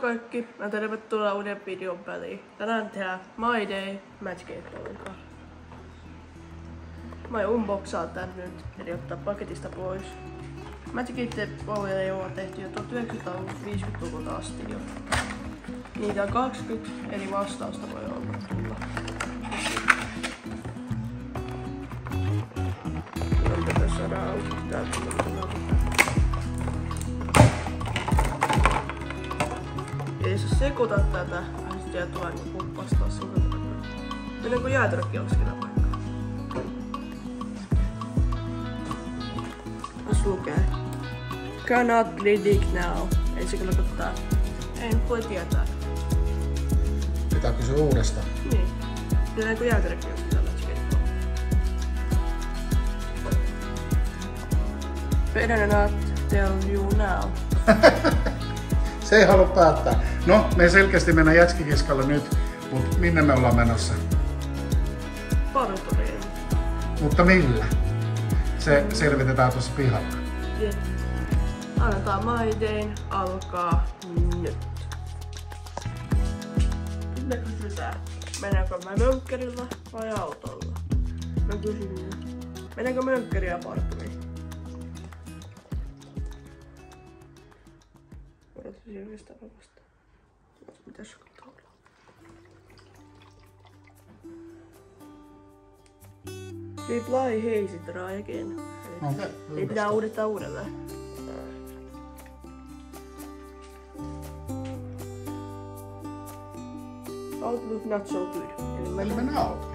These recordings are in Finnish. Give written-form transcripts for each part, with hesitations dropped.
kaikki ja tervetuloa uuden videon väliin. Tänään tehdään My Day Magic 8 Ballin kanssa. Mä unboxaan tän nyt, eli ottaa paketista pois. Magic 8 Ballia on tehty jo 1950-luvulta asti jo. Niitä on 20 eri vastausta voi olla tulla. Tässä saadaan auki täältä. Ei saa sekoita tätä, ja sitten jää tulee niinku vastaa suhdelta. Mennäänkö jäätelökioskilla vaikka? Tässä lukee Cannot predict now. Ei se kyllä kattaa. Ei nyt voi tietää. Pitää kysyä uudestaan. Niin. Mennäänkö jäätelökioskilla lätsikettä? Better not tell you now. Se ei halua päättää. No, me selkeästi mennään jätskikiskalle nyt, mutta minne me ollaan menossa? Parturiin. Mutta millä? Se selvitetään tuossa pihalla. Annetaan My Dayn alkaa nyt. Nyt me kysytään, mennäänkö mä mönkkerillä vai autolla? Mä kysyn, mennäänkö mönkkeriä parturiin? Odotus järjestää vasta. Mitäs katsotaan? Reply hazy try again. Eli pitää uudestaan uudelleen. Outlook not so good. Eli mennään auto.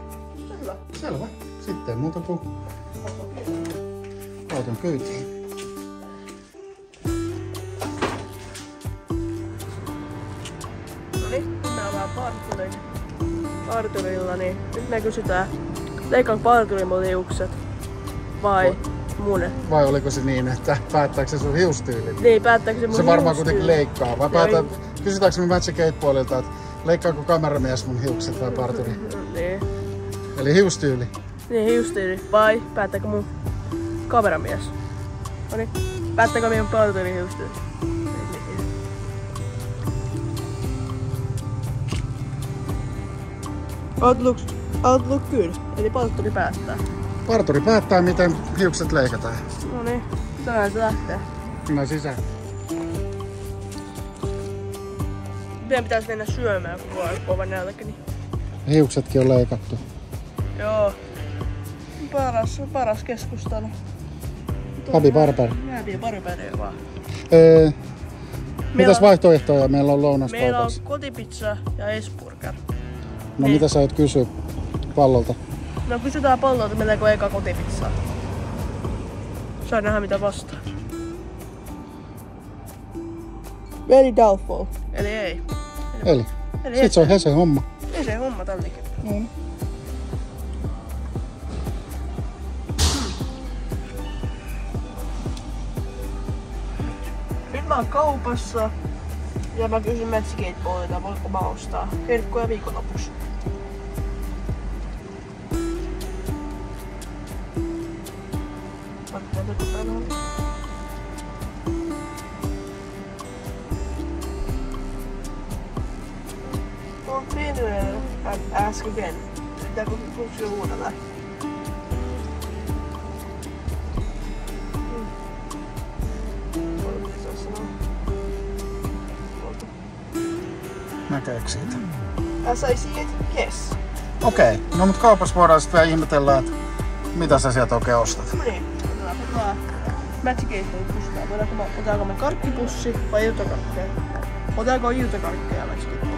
Selvä. Sitten ei muuta kuin auton kyytiin. Noniin, nyt me ollaan parturilla, niin nyt me kysytään, leikkaanko parturin mun liukset vai mun? Vai oliko se niin, että päättääkö se sun hiustyylin? Niin, päättääkö se mun se varmaan kuitenkin leikkaa. Vai kysytäänkö me Magic 8 Ballilta, että leikkaako kameramies mun hiukset vai parturi? Niin. Eli hiustyyli? Niin, hiustyyli. Vai päättääkö mun kameramies? Noniin, päättääkö minun parturin hiustyyli? Outlook good, eli parturi päättää. Parturi päättää, miten hiukset leikataan. Noniin, tänään se lähtee. Mennään sisään. Meidän pitäis mennä syömään koko ajan kovan nälkäni. Hiuksetkin on leikattu. Joo. Paras keskustelu. Happy Barber. Happy Barber vaan. Mitäs vaihtoehtoja meillä on lounaskaupassa? Meillä on kotipizza ja Esburger. No niin. Mitä sä oot kysyä Pallolta? No kysytään Pallolta, mennäänkö eka kotipizzaa. Saa nähdä mitä vastaa. Very doubtful. Eli ei. Eli sit se on Hese homma. Hese homma tälläkin. Nyt mä oon kaupassa ja mä kysyn Magic 8 Ballilta, voinko mä ostaa herkkuja viikonlopuksi. Continue and ask again. Pitääkö kysyä uudelleen? Näkeekö siitä? As I see it, yes. Okei. No mut kaupassa voidaan sitten vielä ihmetellä, että mitä sä sieltä oikein ostat. No niin, otetaan Magic 8 kysytään. Otetaanko me karkkipussi vai iltakarkkeja? Otetaanko iltakarkkeja Magic 8?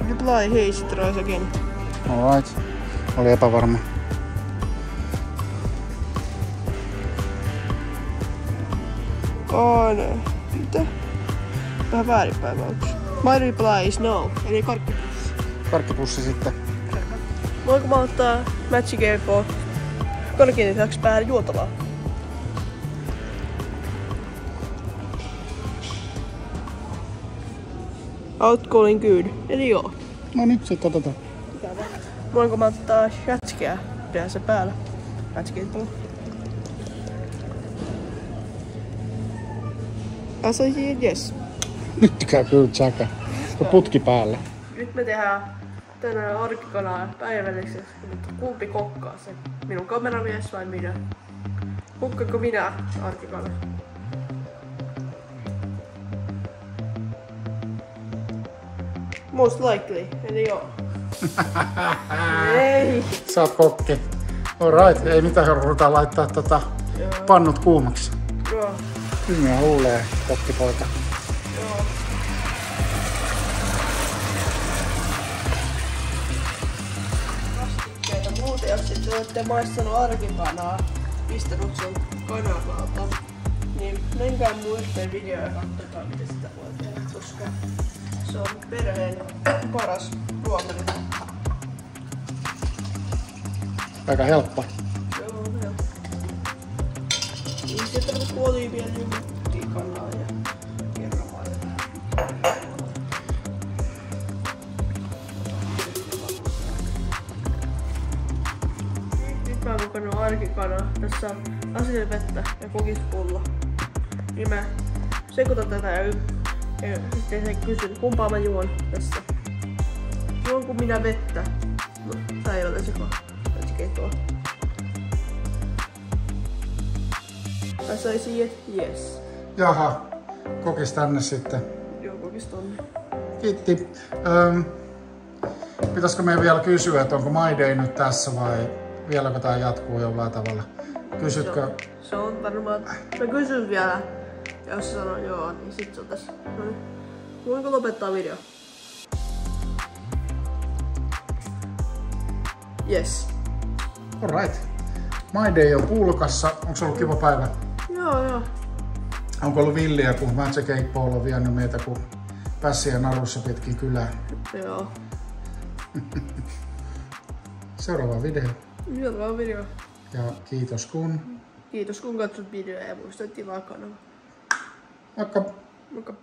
Reply hazy tries again. Alright. Oli epävarma. On. Mitä? Vähän väärinpäin vauhti. My reply is no. Eli karkkipussi. Karkkipussi sitten. Voinko mä ottaa Magic 8 Ball karkin lisäksi päälle juotavaa? Outgoing good. Eli joo. No niin, sit otetaan. Voinko mä ottaa jätskiä? Pidä se päällä. Magic 8 Ball. Sanoisin yes. Nyt käy kyllä tsäkä. Putki päälle. Nyt me tehdään tänään arkikanaa päivälliseksi, mutta kumpi kokkaa sen? Minun kameramies vai minä? Kokkaanko minä arkikana? Most likely, eli joo. Ei! Sä oot kokki. Alright, ei mitään ruvetaan laittaa pannut kuumaksi. Joo. Minä huulee, kokkipoika. Joo. Kastikkeita muuten, jos sitten olette maistanut arkikanaa, pistänyt sun kanavalta, niin menkää mun yhteen videoon ja katsokaa miten sitä voi tehdä, koska se on perheen paras ruokani. Aika helppo. Joo, helppo. Niin se tarvitsee oliivia, niin kanaa ja kerramaa. Nyt mä oon kokonut arkikana. Tässä on asilivettä ja kokispulla. Niin mä sekoitan tätä ja sitten sen kysyn, kumpaa mä juon tässä. Juonko minä vettä? No, tää ei ole sekoa. I say yes. Jaha, kokis tänne sitten. Joo, kokis tonne. Kiitti. Pitäisikö meidän vielä kysyä, että onko My Day nyt tässä vai vieläkö tää jatkuu jollain tavalla? Kysytkö? Se on varmaan. Mä kysyn vielä. Ja jos sanoo joo, niin sit se on tässä. No niin. Voinko lopettaa video? Yes. Alright. My Day on pulkassa. Onko se ollut kiva päivä? Joo. Onko ollut villiä, kun Magic 8 Ball on vienyt meitä kuin pässiä narussa pitkin kylään? Joo. Seuraava video. Seuraava video. Ja kiitos kun katsot videoa ja muista tilaa kanava. Moikka! Moikka!